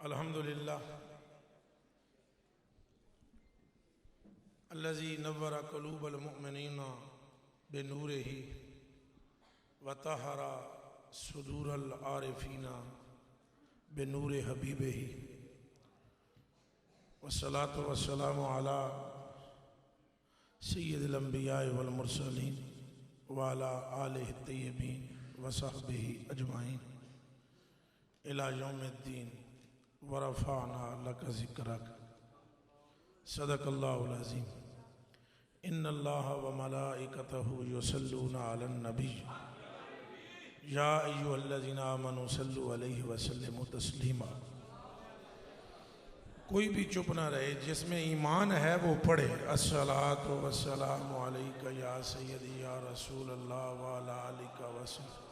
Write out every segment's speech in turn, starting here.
अल्हम्दुलिल्लाह अल्लज़ी नव्वरा क़ुलूबल मुअमिनीना बिनूरिही व तहरा सुदूरल आरिफीना बिनूरि हबीबिही वस्सलातु वस्सलामु अला सय्यिदिल अंबिया वल मुरसलीन व अला आलिहि तय्यबीन व सहबिही अजमाइन इला यौमिद्दीन व रफ़अना लका ज़िक्रक सदक़ल्लाहुल अज़ीम। इन्नल्लाह व मलाइकतहु युसल्लूना अलन नबी या अय्युहल्लज़ीना आमनू सल्लु अलैहि व सल्लिमू तस्लीमा। कोई भी चुप ना रहे, जिसमें ईमान है वो पढ़े अस्सलातु वस्सलामु अलैका या सय्यदी या रसूल अल्लाह व अला आलिका वसल्लम।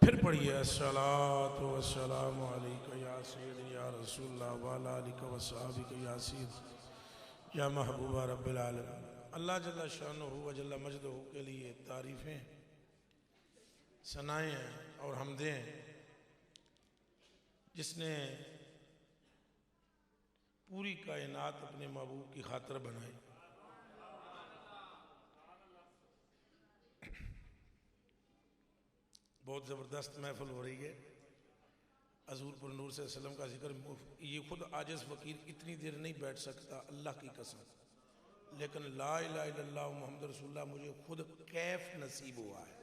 फिर पढ़िए अस्सलातु वस्सलामु अलैका या सय्यदी या रसूल अल्लाह व अला आलिका वसहबिका या सय्यद या महबूबा रब्बिल आलमीन। अल्लाह जल्ला शानुहु व जल्ला मजदुहु के लिए तारीफ़ें, सनाएँ और हमदें हैं, जिसने पूरी कायनात अपने महबूब की खातिर बनाई। बहुत ज़बरदस्त महफिल हो रही है। हज़ूर पर नूर से सल्लम का जिक्र, ये खुद आजिज़ फ़कीर इतनी देर नहीं बैठ सकता, अल्लाह की कसम। लेकिन ला इलाहा इल्लल्लाह मुहम्मद रसूलुल्लाह मुझे खुद कैफ नसीब हुआ है।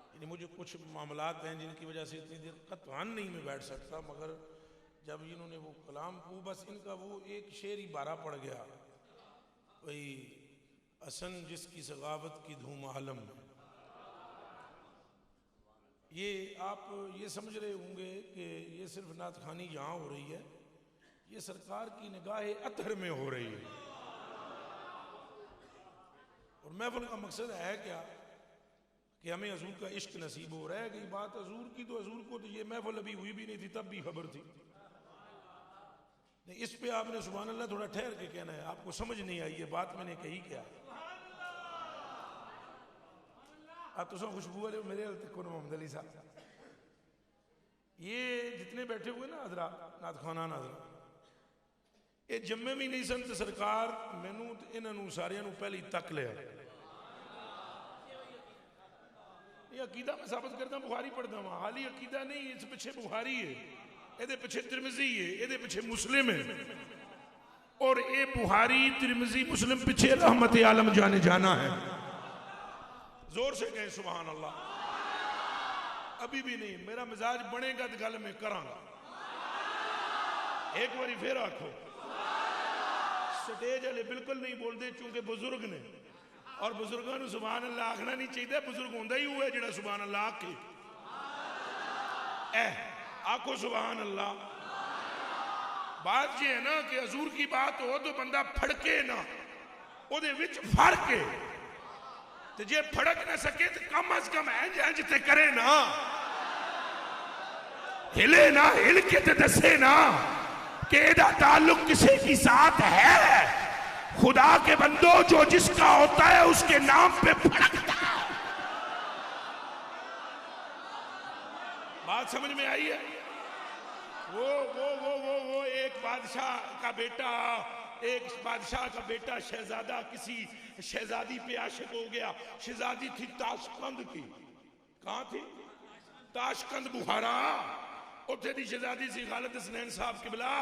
यानी मुझे कुछ मामलात हैं जिनकी वजह से इतनी देर कतवान नहीं मैं बैठ सकता, मगर जब इन्होंने वो कलाम, वो बस इनका वो एक शेर ही बारा पड़ गया, वही असन जिसकी सगावत की धूम आलम। ये आप ये समझ रहे होंगे कि ये सिर्फ नात खानी यहाँ हो रही है, ये सरकार की निगाह अतहर में हो रही है। और महफिल का मकसद है क्या कि हमें हजूर का इश्क नसीब हो। रह गई बात हजूर की, तो हजूर को तो ये महफिल अभी हुई भी नहीं थी, तब भी खबर थी। नहीं, इस पे आपने सुभान अल्लाह थोड़ा ठहर के कहना है, आपको समझ नहीं आई ये बात मैंने कही क्या। आप तो सब खुशबू वाले मेरे मोहम्मद अली साहब, ये जितने बैठे हुए ना हजरा नात खाना हजरा, ये जम्मे भी नहीं सन तो सरकार मैनू इन्हों सारिया पहले ही तक लिया। ये अकीदा मैं साबित करता, बुखारी पढ़ता वहां, हाली अकीदा नहीं, इस पिछे बुखारी है, ये पिछे तिरमिजी है, ये पिछे मुस्लिम है, और ये बुखारी तिरमिजी मुस्लिम पिछे रहमत आलम जाने जाना है। जोर से कहें सुभान अल्लाह। अभी भी नहीं, मेरा मिजाज बनेगा तो गल में करांगा। एक बारी फिर आखो, स्टेज वाले बिल्कुल नहीं बोलते चूंकि बुजुर्ग ने, और बुजुर्गों को सुभान अल्लाह आखना नहीं चाहिए। बुजुर्ग होंदा ही हुआ जिहड़ा सुभान अल्लाह आखे। आखो सुभान अल्लाह। बात ये है ना कि हजूर की बात हो तो बंदा फड़के ना, ओदे विच फड़ के, तो जे फड़क ना सके तो कम अज कम इंज ते करे ना, हिले ना, हिल के ते दसे ना कि एदा ताल्लुक किसी की साथ है। खुदा के बंदो, जो जिसका होता है उसके नाम पे फड़कता है। बात समझ में आई है? वो एक बादशाह का बेटा, एक बादशाह का बेटा शहजादा किसी शहजादी पे आशिक हो गया। शहजादी थी ताशकंद की। कहाँ थी? ताशकंद बुखारा। उथे दी शहजादी सी खालिद हसनैन साहब किबला।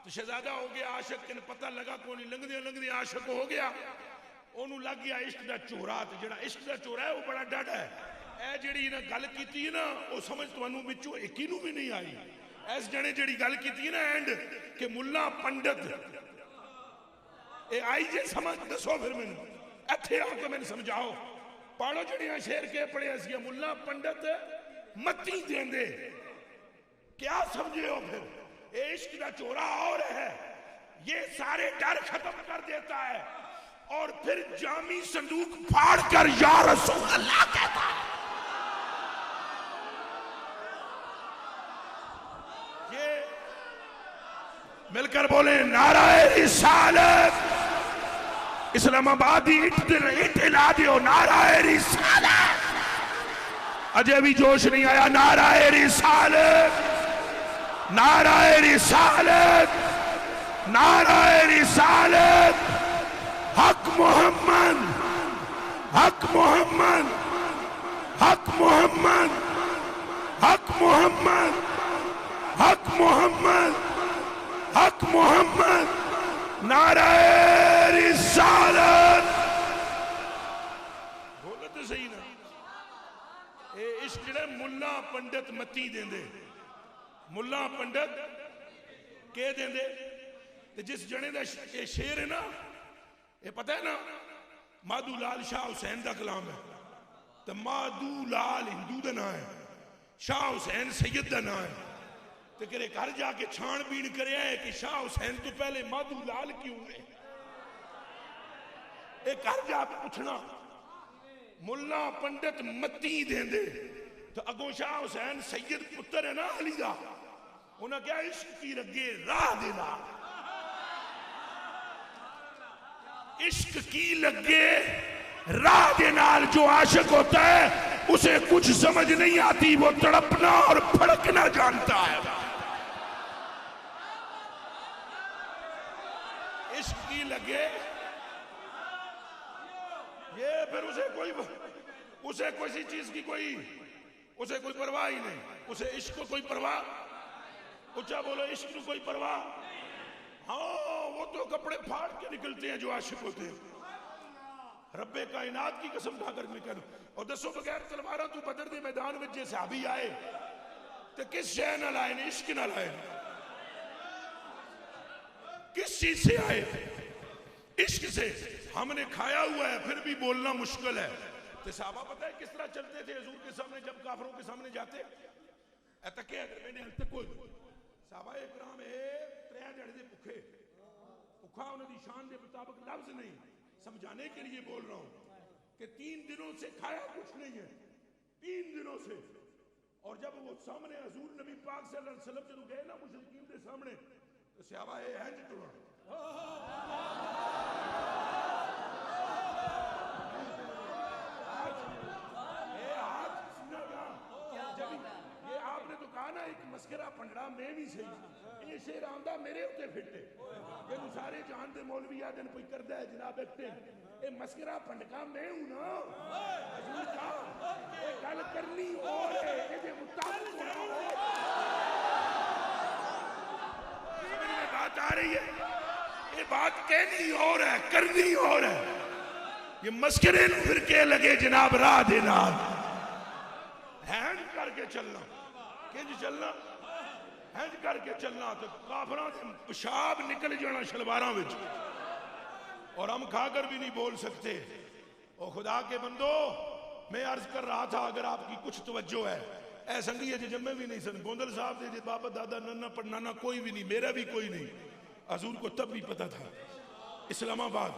तो शहजादा हो गया आशिक, किन पता लगा को नहीं, लंघदे आशिक हो गया। ओनू लग गया इश्क दा चोरा। ते जेड़ा इश्क दा चोरा है वो बड़ा डड है। ए जेड़ी इन्हें गल की ना, वो समझ तुहानू विचों इकी नू भी नहीं आई। इस जने जेड़ी गल की ना एंड के मुल्ला पंडित, ए आई जे समझ दसो फिर मैनू, इत्थे आके मैनू समझाओ। पढ़ो जड़ियां शेर के पढ़िया सी, मुल्ला पंडित मती देंदे, क्या समझे हो फिर? इश्क का चोरा और है, ये सारे डर खत्म कर देता है, और फिर जामी संदूक फाड़ कर या रसूल अल्लाह कहता है। ये मिलकर बोले नाराए रिसालत। इस्लामाबादी इट ला दियो, नाराए रिसालत। अजय भी जोश नहीं आया, नाराए रिसालत। नाराए रिसालत, नाराए रिसालत, हक मोहम्मद, हक मोहम्मद, हक मोहम्मद, हक मोहम्मद, हक मोहम्मद, हक मोहम्मद, नाराए रिसालत। बोलो तो सही ना। ये इश्क जेड़ा मुल्ला पंडित मती देंदे, मुल्ला पंडित के देंदे। ते जिस जने का ये शेर है ना, ये पता है ना, माधू लाल शाह हुसैन का कलाम है। तो माधू लाल हिंदू का नाम है, शाह हुसैन सैयद का नाम है। तो करे घर जाके छानबीन करे कि शाह हुसैन तो पहले माधू लाल क्यों है। एक घर जाके पूछना, मुल्ला पंडित मती देंदे तो अगों शाह हुसैन सैयद पुत्र है ना अली दा, उन्हें क्या इश्क की लगे राह देना। इश्क की लगे राह दे नाल जो आशिक होता है उसे कुछ समझ नहीं आती, वो तड़पना और फड़कना जानता है। इश्क की लगे ये फिर उसे किसी चीज की उसे कोई परवाह ही नहीं। उसे इश्क को कोई परवाह, ऊंचा बोलो, इश्क को कोई परवाह। हाँ, वो तो कपड़े फाड़ के निकलते हैं जो आशिक होते हैं। रब्बे कायनात की कसम खाकर मैं कह दूं, और दसो बगैर तलवारा तू बदर दे मैदान में जे सहाबी आए तो किस शय न लाए ने, इश्क न लाए, किस चीज से आए? इश्क से। हमने खाया हुआ है फिर भी बोलना मुश्किल है। तो साहबा पता है किस तरह चलते थे हुजूर के सामने, जब काफिरों के सामने जाते तके मैंने हल तक कोई साहबा इकराम त्रै जड़े दे भुखे भुखा उन्होंने शान के मुताबिक लफ्ज नहीं समझाने के लिए बोल रहा हूं कि 3 दिनों से खाया कुछ नहीं है, 3 दिनों से। और जब वो सामने हुजूर नबी पाक सल्लल्लाहु अलैहि वसल्लम जो गए ना मुशरिकीन के सामने, तो सहाबा है टुरा ना एक मस्करा पंडड़ा मैं भी सही ये शेर आंदा मेरे उत्ते फिटे ये सारे जान दे मौलवी आ दिन कोई करदा है जनाब एक्टिंग ये मस्करा पंडका मैं हूं ना हजूर का ये गल करनी और है ये मुताबिक होना है। समझ में बात आ रही है? ये बात कहनी और है करनी और है। ये मस्करे फिर के लगे जनाब राह देना हैंड करके चलना चलना हैंज करके चलना तो काफिरां से पेशाब निकल जाना शलवारां विच और हम खाकर भी नहीं बोल सकते। ओ खुदा के बंदो, मैं अर्ज कर रहा था अगर आपकी कुछ तवज्जो है ऐ संगी जे जम्मे भी नहीं सन गोंदल साहब दे बाबा दादा नन्ना पड़नाना कोई भी नहीं, मेरा भी कोई नहीं। हजूर को तब भी पता था इस्लामाबाद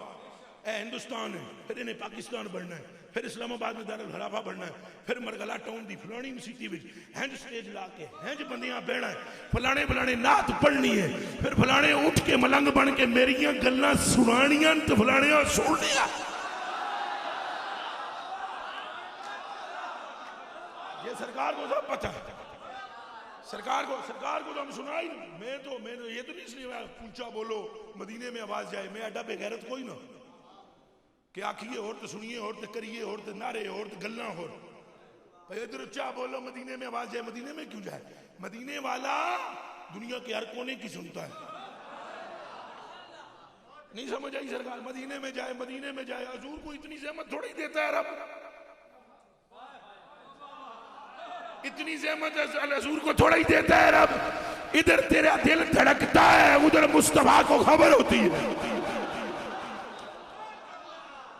हिंदुस्तान है, फिर इन्हें पाकिस्तान बनना है, फिर इस्लामाबाद में दारुल खलाफा बनना है, फिर मरगला टाउन की फलानी सिटी में हैंज स्टेज ला के हैंज बंदियां बहना है, फलाने फलाने नात पढ़नी है, फिर फलाने उठ के मलंग बन के मेरियां गल्लां सुनानियां तो फलाने सुननियां। ये सरकार को सब पता है, सरकार को तो हम सुना ही नहीं। मैं तो ये तो नहीं इसलिए ऊंचा बोलो मदीने में आवाज जाए, मैं अड्डा बेगैरत कोई ना कि आखिए और तो सुनिए और तो करिए और तो नारे और तो गल्ला हो। इधर उच्चा बोलो मदीने में आवाज जाए, मदीने में क्यों जाए? मदीने वाला दुनिया के हर कोने की सुनता है। नहीं समझ आई सरकार? मदीने में जाए हजूर को इतनी जहमत थोड़ी देता है रब, इतनी जहमत हजूर को थोड़ा ही देता है रब। इधर तेरा दिल धड़कता है, उधर मुस्तफा को खबर होती है।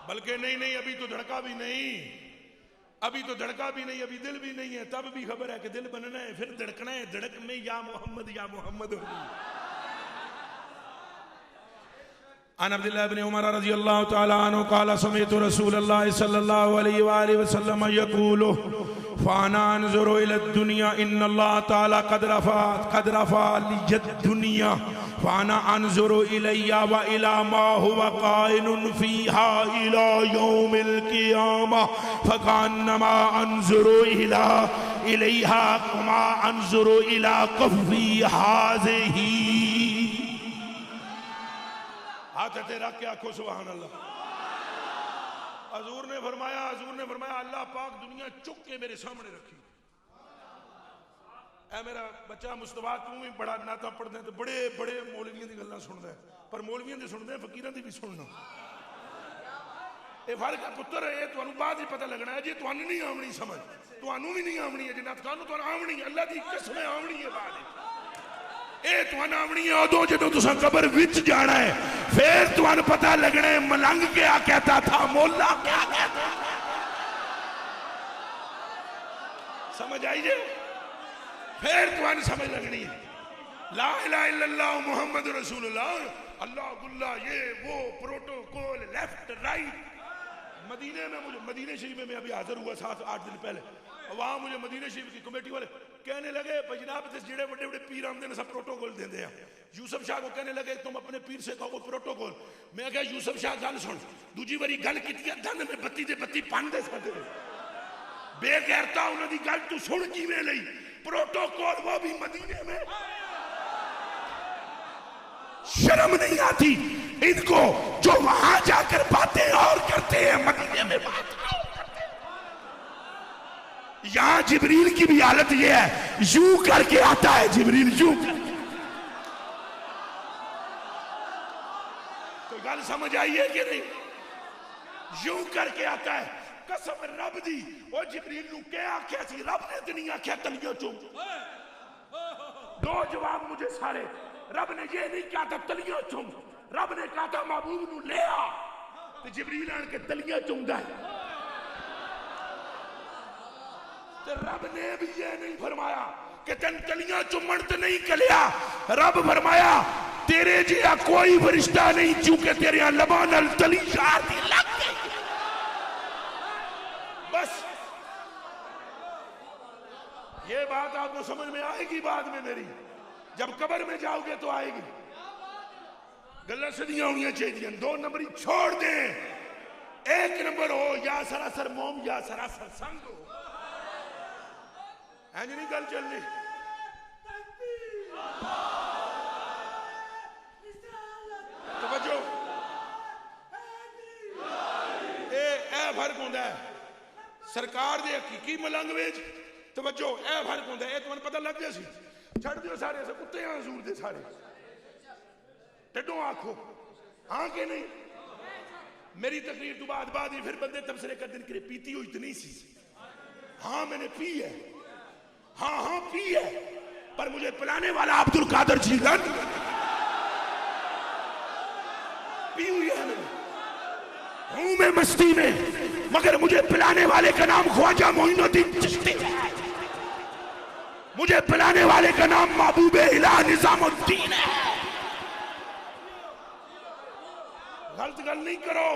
बल्कि नहीं अभी तो धड़का भी नहीं, अभी अभी दिल भी नहीं है, तब भी खबर है कि दिल बनना है, फिर धड़कना है, धड़क में या मोहम्मद अन अब्दुल्लाह इब्न उमर रज़ियल्लाहु तआला अन्हु क़ाल समिअतु रसूलल्लाह सल्लल्लाहु अलैहि वसल्लम यक़ूलु फाना अंजुरु इला दुनिया इन्नल्लाह ताला कद रफा लियद दुनिया फाना अंजुरु इलैया व इला मा हुवा काइनुन फीहा इला यौमिल क़ियामा फकान्नमा अंजुरु इलैहा कमा अंजुरु इला कफ़ी हाज़िही। हाथ तेरा क्या को सुभान अल्लाह। हजूर ने फरमाया अल्लाह पाक दुनिया चुक के मेरे सामने रखी। ऐ मेरा बच्चा मुस्तफा तू भी बड़ा नाता पढ़ना तो बड़े बड़े मौलवियों की गल्लां सुनदा है, पर मौलवियों की सुनदे फकीरां दी भी सुनना। ये फर्क है पुत्र, ये तुहानू बाद ही पता लगना है। जी तुहानू नहीं आवनी समझ, तुहानू भी नहीं आवनी है जिन्ना तुहानू तो आवनी है, अल्लाह दी कसम आवनी है। बाद ये तुहानू आवनी है उदों जदों तुसां कब्र विच जाना है, फिर तुहानू पता लगना है मलंग क्या कहता था, मोला क्या कहता। समझ आई जे? फिर तुहानू समझ लगनी है ला इलाहा इल्लल्लाह मुहम्मद रसूलुल्लाह, अल्लाह गुल्ला ये वो प्रोटोकॉल लेफ्ट राइट। मदीने में मुझे मदीने शरीफ में मैं अभी हाजिर हुआ 7-8 दिन पहले, वहां मुझे मदीने शरीफ की कमेटी वाले कहने लगे जनाब जेड़े बड़े बड़े पीर आमदे ने सब प्रोटोकॉल देंदे हैं। यूसुफ शाह को कहने लगे तुम अपने पीर से कहो प्रोटोकॉल। मैं क्या यूसुफ शाह गल सुन, दूजी बारी गल की धन में बत्ती दे बत्ती पांदे सकते बेगैरता उन्होंने गल तू सुन किवें लई। प्रोटोकॉल वो भी मदीने में। शर्म नहीं आती इनको जो वहां जाकर बातें और करते हैं, मदीने में बात और करते हैं। यहां जिब्रील की भी हालत यह है, यूं करके आता है जिब्रील, यूं करके। तो गल समझ आई है कि नहीं? यूं करके आता है। कसम रब दी और जिब्रील नू क्या आख्या सी, रब ने तो नहीं आख्या तलियों चूम। दो जवाब मुझे सारे। रब ने ये नहीं कहा था तलियों चूम, रब ने कहा था महबूब नू ले आ, तो जिब्रील आन के तलियां चूमदा है। तो रब ने भी ये नहीं फरमाया कि तेन तलियां चुमन तो नहीं कलिया। रब फरमाया तेरे जिहा कोई फरिश्ता नहीं, चूंकि तेरे लबा नाल तली यार दी लग गई। बस ये बात आपको समझ में आएगी बाद में, मेरी जब कब्र में जाओगे तो आएगी। गल्लां सीधियां होनी चाहिए। 2 नंबरी छोड़ दे, 1 नंबर हो या सरासर मोम या सरासर संग हो। इंज नहीं गल चलनी। तवज्जो, ए फर्क होता है सरकार दे हकीकी मलंग विच। तवज्जो, ए फर्क होता है। तुहानू पता लग गया सी। छड़ दियो सारे अस कुत्ते हैं हजूर दे सारे। टेडों आखो हाँ कि नहीं? मेरी तकरीर तो बाद ही फिर बंदे तबसरे कर दिन करे पीती हुई तो नहीं सी। हाँ मैंने पी है, हाँ पी है, पर मुझे पिलाने वाला अब्दुल कादर जीलान पी हुई है। मैंने हूं मैं मस्ती में, मगर मुझे पिलाने वाले का नाम ख्वाजा मोइनुद्दीन चिश्ती है। मुझे पिलाने वाले का नाम महबूब इलाह निजामुद्दीन है। गलत गल नहीं करो।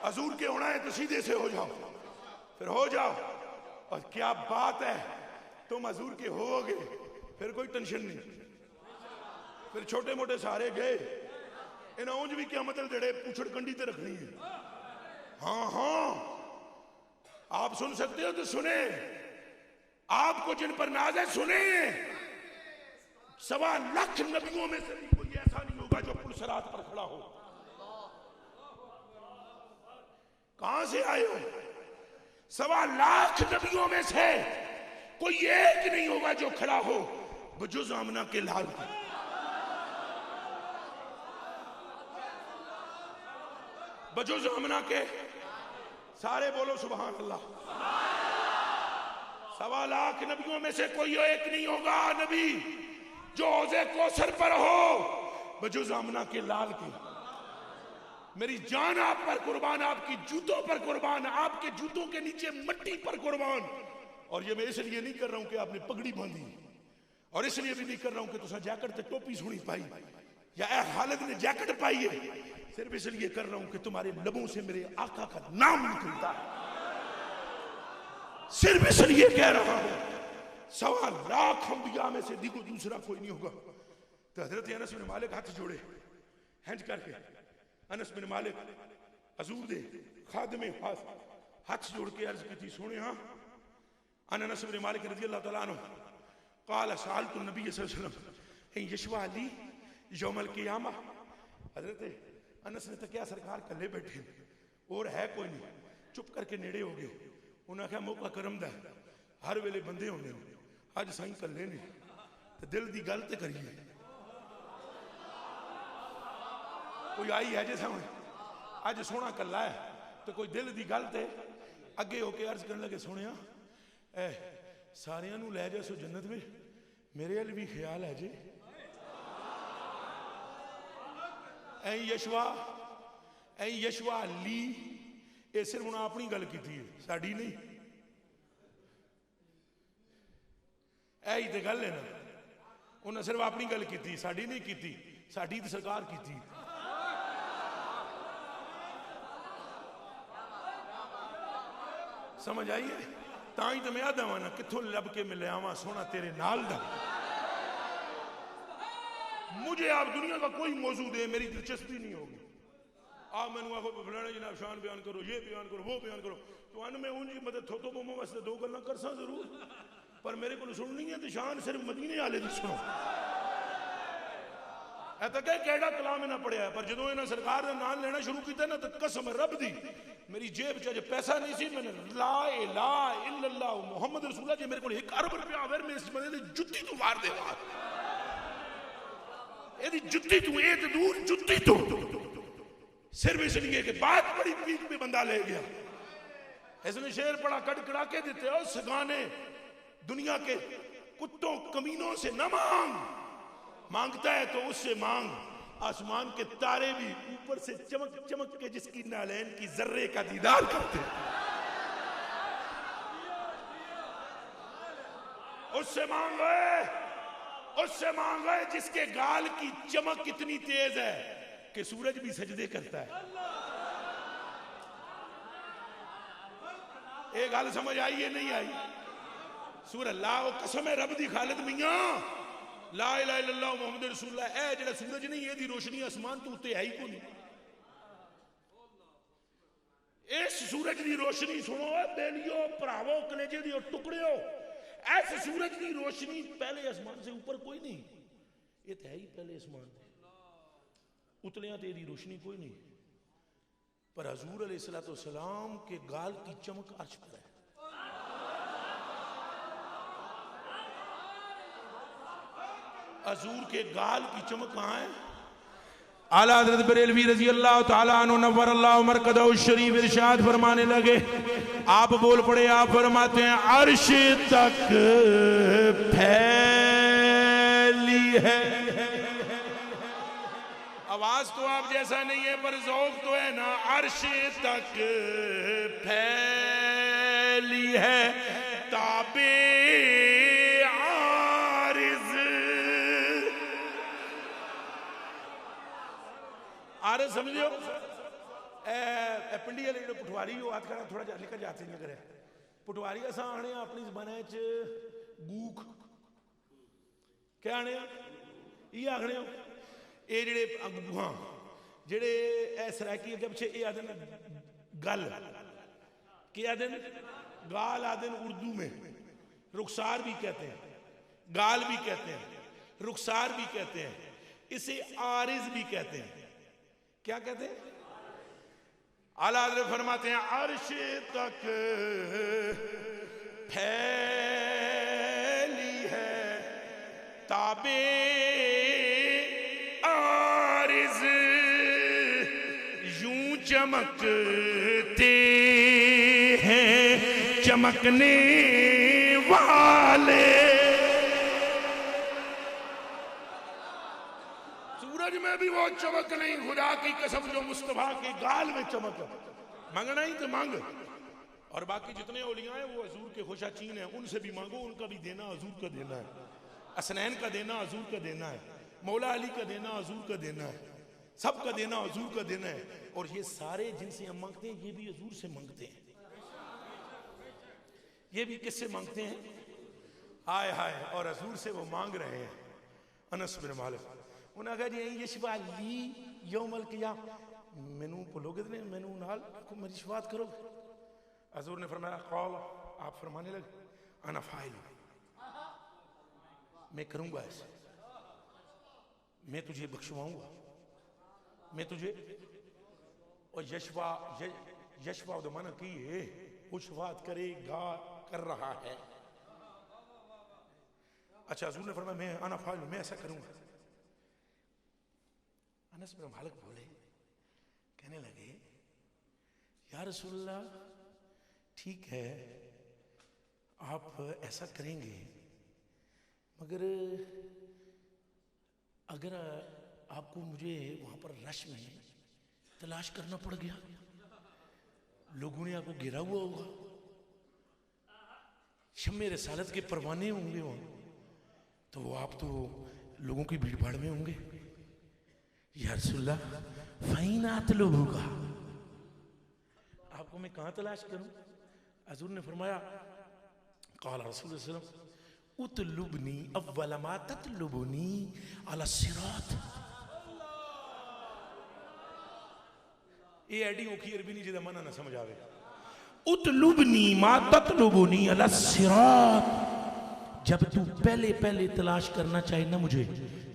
हजूर के होना है तो सीधे से हो जाओ, फिर हो जाओ। और क्या बात है, तुम हजूर के होगे फिर कोई टेंशन नहीं। फिर छोटे मोटे सहारे गए, इन्हें ऊंज भी क्या मतलब जड़े पूछड़ कंडी ते रखनी है। हाँ आप सुन सकते हो तो सुने, आपको जिन पर नाज है सुने। 1.25 लाख नबियों में से भी कोई ऐसा नहीं होगा जो पुलसरात पर खड़ा हो। कहां से आए हो? 1.25 लाख नबियों में से कोई एक नहीं होगा जो खड़ा हो बजुज आमना के लाल के। बजुज आमना के सारे बोलो सुभान अल्लाह। 1.25 लाख नबियों में से कोई एक नहीं होगा नबी जो हौज़े कौसर पर हो बजुज आमना के लाल के। मेरी जान आप पर कुर्बान, आपकी जूतों पर कुर्बान, आपके जूतों के नीचे मट्टी पर कुर्बान। और ये मैं इसलिए नहीं कर रहा हूं कि आपने पगड़ी बांधी, और इसलिए भी नहीं कर रहा हूं कि तुसा जैकेट ते टोपी सोनी पाई या ए खालिद ने जैकेट पाई है। सिर्फ इसलिए कर रहा हूं कि तुम्हारे लबों से मेरे आका का नाम निकलता है। सिर्फ इसलिए कह रहा हूं 1.25 लाख अंबिया में से दिखो दूसरा कोई नहीं होगा। तो हजरत अनस बिन मालिक हाथ जोड़े हैंज करके, अनस बिन मालिक हजूर दे खादमे हाथ जोड़ के अर्ज की थी, सोने हाँ अनस बिन मालिक रज़ी अल्लाह तआला अन्हु क़ाल सअलतु नबी सल्लल्लाहु अलैहि वसल्लम यशवा अली यौमल क़ियामा। हजरत अनस ने तो क्या सरकार कल्ले बैठे और है कोई नहीं, चुप करके नेड़े हो गए। उन्हें आख्या मौका करम दा, हर वेले बंदे होंगे, अज साईं कल्ले ने तो दिल की गल तो करिए। कोई आई है जे समझ अज सोहना कला है तो कोई दिल की गल तो अगे होके अर्ज करने लगे, सुने ए सारिया नू लै जा सो जन्नत में, मेरे अल भी ख्याल है जी। ऐ यशवा ली ये सिर्फ उन्हें अपनी गल की थी, साड़ी नहीं। यही तो गल है ना, उन्हें सिर्फ अपनी गल की थी, साड़ी नहीं की थी, साड़ी तो सरकार की थी। समझ आई है? ताई तो मैं आदा ना कितों लब के मिले आवा सोना तेरे नाल दा। मुझे आप दुनिया का कोई मौजू दे मेरी दिलचस्पी नहीं होगी। आप मैंने आखो फलाना जनाब शान बयान करो, ये बयान करो, वो बयान करो, तो अन मैं उनकी मदद थोतो बोमो वास्ते दो गल्लां कर सा जरूर, पर मेरे को सुननी है तो शान सिर्फ मदीने वाले दी सुनो। ऐसा कह केड़ा कलाम इन्हें पढ़िया, पर जो इन्हें सरकार का नाम लेना शुरू किया ना तो कसम रब दी मेरी जेब च पैसा नहीं सी, मैंने ला इलाहा इल्लल्लाह मुहम्मद रसूलुल्लाह जी मेरे को 1 अरब रुपया आवे मैं इस बंदे दी जुत्ती तू मार देवा, एदी जुत्ती तू ए ते दूर जुत्ती तू, सिर्फ इसलिए कि बात बड़ी पीक में बंदा ले गया। इसने शेर पड़ा कड़कड़ा के देते हो सगाने दुनिया के कुत्तों कमीनों से न मांग, मांगता है तो उससे मांग, आसमान के तारे भी ऊपर से चमक चमक के जिसकी नालैन की जर्रे का दीदार करते, उससे मांगो जिसके गाल की चमक इतनी तेज है कि सूरज भी सजदे करता है। एक गल समझ आई है नहीं आई? सूरह अल्लाह कसम है रब दी खालिद मियां ला इलाहा इल्लल्लाह मुहम्मद रसूलुल्लाह, ए जेड़ा सूरज नहीं ये दी रोशनी आसमान तो उत्ते है ही कोई नहीं। इस सूरज दी रोशनी सुनो बेलियो भरावो कलेजे दी टुकड़ियो, इस सूरज दी रोशनी पहले आसमान से ऊपर कोई नहीं, ये तो है ही पहले आसमान उतलियां ते दी रोशनी कोई नहीं, पर हजूर अलैहिस्सलाम के गाल की चमक अर्श पर है। हजूर के गाल की चमक कहां है? आला हज़रत बरेलवी रज़ी अल्लाह तआला अन्हु नव्वरल्लाहु मरकदहु शरीफ इरशाद फरमाने लगे, आप बोल पड़े, आप फरमाते हैं अर्श तक फैली है। आवाज तो आप जैसा नहीं है पर ज़ौक़ तो है ना। अर्श तक फैली है ताबे आरे समझो पिंडी वाले जो पटवारी हो हाथ खड़ा थोड़ा निकल जाते नहीं करे पटवारी असा आने अपनी जबान च गूख क्या आने ये आखने ये जेडे अगूहा जेडे सराकी अगे पिछे ये आदन गल क्या आदन गाल आदन उर्दू में रुखसार भी कहते हैं, गाल भी कहते हैं, रुखसार भी कहते हैं, इसे आरिज भी कहते हैं। क्या कहते हैं? आला हज़रत फरमाते हैं अर्श तक फैली है ताबे आरिज यूं चमकते हैं चमकने वाले। सूरज में भी वो चमक नहीं, खुदा की कसम जो मुस्तफा के गाल में चमक। मांगना ही तो मांग, और बाकी जितने औलिया हैं वो हजूर के खुशाचीन हैं, उनसे भी मांगो, उनका भी देना हजूर का देना है, असनैन का देना हजूर का देना है, मौला अली का देना हजूर का देना है, सबका देना हजूर का देना है। और ये सारे जिनसे हम मांगते हैं ये भी हजूर से मांगते हैं। ये भी किससे मांगते हैं? हाय हाय। और हजूर से वो मांग रहे हैं। अनस बिन मालिक उन्हें कहा जी ये शिफा ली यौमल किया मैनू भूलोगे नहीं, मैनू नाल मेरी शिफात करोगे? हजूर ने फरमाया कौल, आप फरमाने लगे अना फाइल, मैं करूंगा ऐसे, मैं तुझे बख्शवाऊंगा, मैं तुझे। और यशवा यशवा माना की है वो शिफात करेगा, कर रहा है। अच्छा हजूर ने फरमाया मैं अना फाइल, मैं ऐसा करूंगा। अनस बिन मालिक बोले, कहने लगे या रसूलल्लाह ठीक है आप ऐसा करेंगे, मगर अगर आपको मुझे वहां पर रश में तलाश करना पड़ गया, लोगों ने आपको घेरा हुआ होगा, शम्मे रिसालत के परवाने होंगे वहां, तो वो आप तो लोगों की भीड़ भाड़ में होंगे। या रसूलल्लाह फाइनात लोगोगा, आपको मैं कहां तलाश करूं? हजूर ने फरमाया क़ाला रसूलुल्लाह सल्लल्लाहु अलैहि वसल्लम उतलुबनी अव्वल मा ततलुबनी अला सिरात। ये एडी औखी अरबी नहीं जिदा मना ना समझ आवे। उतलुबनी मा ततलुबनी अला सिरात, जब तू पहले पहले तलाश करना चाहे ना मुझे,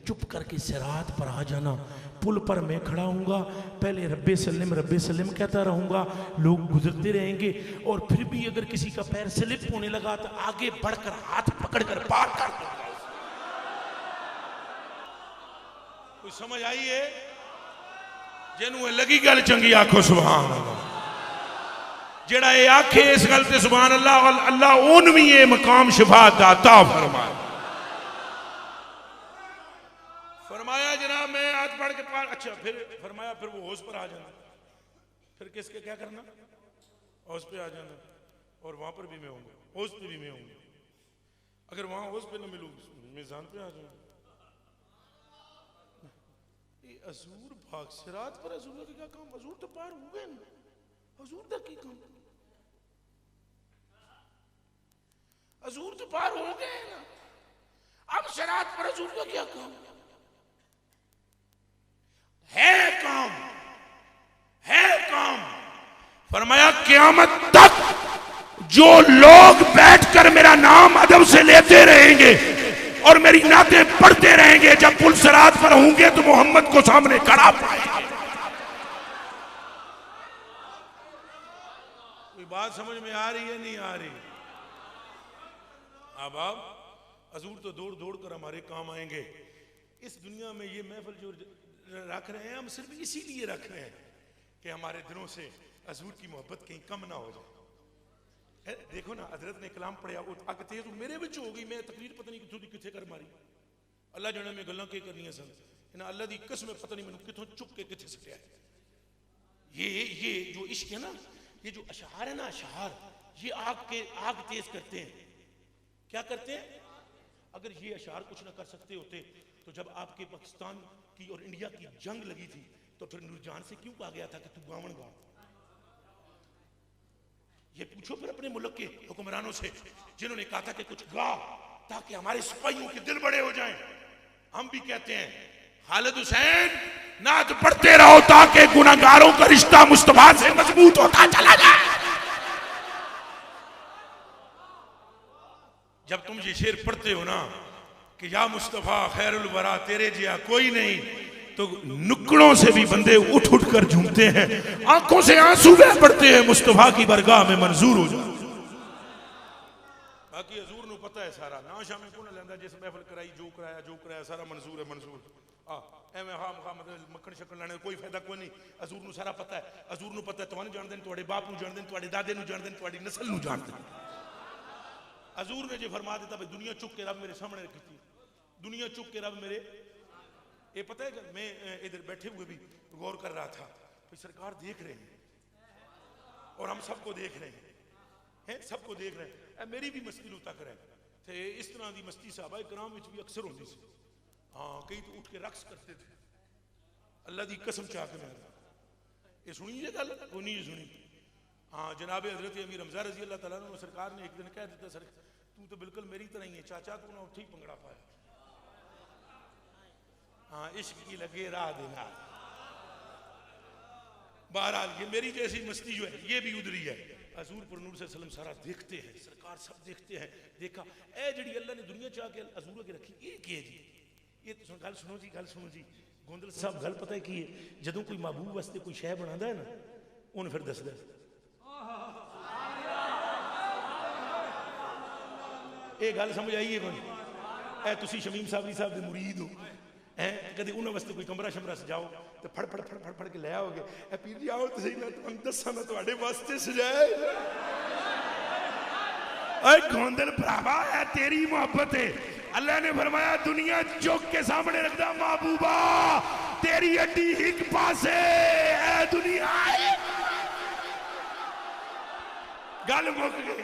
चुप करके सिरात पर आ जाना। पुल पर मैं खड़ा हूंगा, पहले रब्बे सल्लम कहता रहूंगा, लोग गुजरते रहेंगे, और फिर भी अगर किसी का पैर स्लिप होने लगा तो आगे बढ़कर हाथ पकड़कर पार कर दूंगा। कोई समझ आई है? जिन्होंने लगी गल चंगी आखो सुभान अल्लाह। जेड़ा ये आखे इस गल ते सुभान अल्लाह, अल्लाह उन भी ये मकाम शिफात दा अता फरमाए। फरमाया जनाब मैं हाथ पढ़ के पार। अच्छा फिर फरमाया फिर वो होश पर आ जाना, फिर किसके क्या करना? होश पे आ जाना, और वहां पर भी मैं होऊंगा, होश पे भी मैं होऊंगा। अगर वहां होश पे ना मिलूं मीज़ान पे आ जाऊंगा। हजूर भाग सिरात पर, हजूर का क्या काम? हजूर तो पार हो गए ना, हजूर का की काम? हजूर तो पार हो गए ना, अब सिरात पर हजूर का क्या काम? है काम, है काम। फरमाया क़यामत तक जो लोग बैठकर मेरा नाम अदब से लेते रहेंगे और मेरी नाते पढ़ते रहेंगे, जब पुल सिरात पर होंगे तो मोहम्मद को सामने खड़ा पाएंगे। कोई बात समझ में आ रही है नहीं आ रही? अब हजूर तो दौड़ दौड़ कर हमारे काम आएंगे। इस दुनिया में ये महफिल जो रख रहे हैं हम सिर्फ इसीलिए रख रहे हैं कि हमारे दिलों से हजूर की मोहब्बत कहीं कम ना हो जाए। देखो ना हजरत ने कलाम पढ़िया, अग तेज मेरे विच हो गई, मैं तकरीर पता नहीं कितों दी किथे कर मारी। अल्लाह जाने मैं गल्लां के करनियां सन, इन्हां अल्लाह दी कसम पता नहीं मैनूं कितों चुक के किथे सटिया। ये जो इश्क है ना, ये जो अशआर है ना, अशआर ये आग तेज करते हैं। क्या करते हैं? अगर ये अशआर कुछ ना कर सकते होते तो जब आपके पाकिस्तान की और इंडिया की जंग लगी थी तो फिर नूरजान से क्यों कहा गया था कि तू गावन गा? ये पूछो फिर अपने मुल्क के हुक्मरानों से जिन्होंने कहा था कि कुछ गा ताकि हमारे सिपाहियों के दिल बड़े हो जाएं। हम भी कहते हैं खालिद हुसैन नात पढ़ते रहो ताकि गुनाहगारों का रिश्ता मुस्तफा से मजबूत होता चला जाए। जब तुम ये शेर पढ़ते हो ना कि या मुस्तफा खैरुल वरा तेरे जिया कोई नहीं, तो नुक्कड़ों से भी बंदे उठ उठ कर झूमते हैं, आंखों से आंसू बह पड़ते हैं, मुस्तफा की बरगाह में मंजूर हो जाए। बाकी हजूर नूं पता है सारा, ना शामें को लेंदा जिस महफिल कराई जो कराया सारा मंजूर है मंजूर। एवें मतलब मक्खन शक्कन लाने कोई फायदा कोई नहीं। हजूर नूं सारा पता है, हजूर नूं पता है तुहानूं जानदे ने, तुहाडे बाप नूं जानदे ने, तुहाडे दादे नूं जानदे ने, तुहाडी नस्ल नूं जानदे ने। हजूर ने जो फरमा दिता भाई दुनिया चुक के रब मेरे सामने रखी थी, दुनिया चुक के रब मेरे। ये पता है कि मैं इधर बैठे हुए भी गौर कर रहा था भाई सरकार देख रहे हैं और हम सबको देख रहे हैं, सबको देख रहे हैं। मेरी भी मस्ती नूं तक रहे थे, इस तरह की मस्ती साहबा कराम विच भी अक्सर होती सी। हाँ कई तो उठ के रक्स करते थे, अल्लाह की कसम चाह के मैं ये सुनी ये गल कोई नहीं सुनी। हाँ जनाब हजरत अमीर हमजा रजी अल्लाह तआला अन्हु सरकार ने एक दिन कह दिता, सर तू तो बिल्कुल मेरी तरह ही है चाचा, तू ना उठी भंगड़ा पाया। हाँ इश्क की लगे राह देना। बहरहाल ये मेरी जैसी मस्ती जो है ये भी उधरी है। हजूर पर नूर से सलम सारा देखते हैं, सरकार सब देखते हैं। देखा ए जी अल्लाह ने दुनिया चाह के हजूर अगे रखी ये की है जी, ये तो गल सुनो जी, गल सुनो जी। गोंदल साहब गल पता है की है, जदों कोई महबूब वास्ते कोई शह बनाता है ना उन्हें फिर दसदा ये गल समझ आई है कोई? ए तुसी शमीम साहब साहब के मुरीद हो हैं, कदे उन्होंने वास्ते कोई कमरा शमरा सजाओ तो फड़ फड़ फड़ फड़ फड़ के ले आओगे, ए पीर जी आओ तो सही मैं तुहानू दस्सां मैं तुहाडे वास्ते सजाया। ओए गोंदल भरावा है तेरी मोहब्बत है। अल्लाह ने फरमाया दुनिया चौक के सामने रखदा महबूबा तेरी अड्डी एक पासे ए दुनिया गल मुक गई।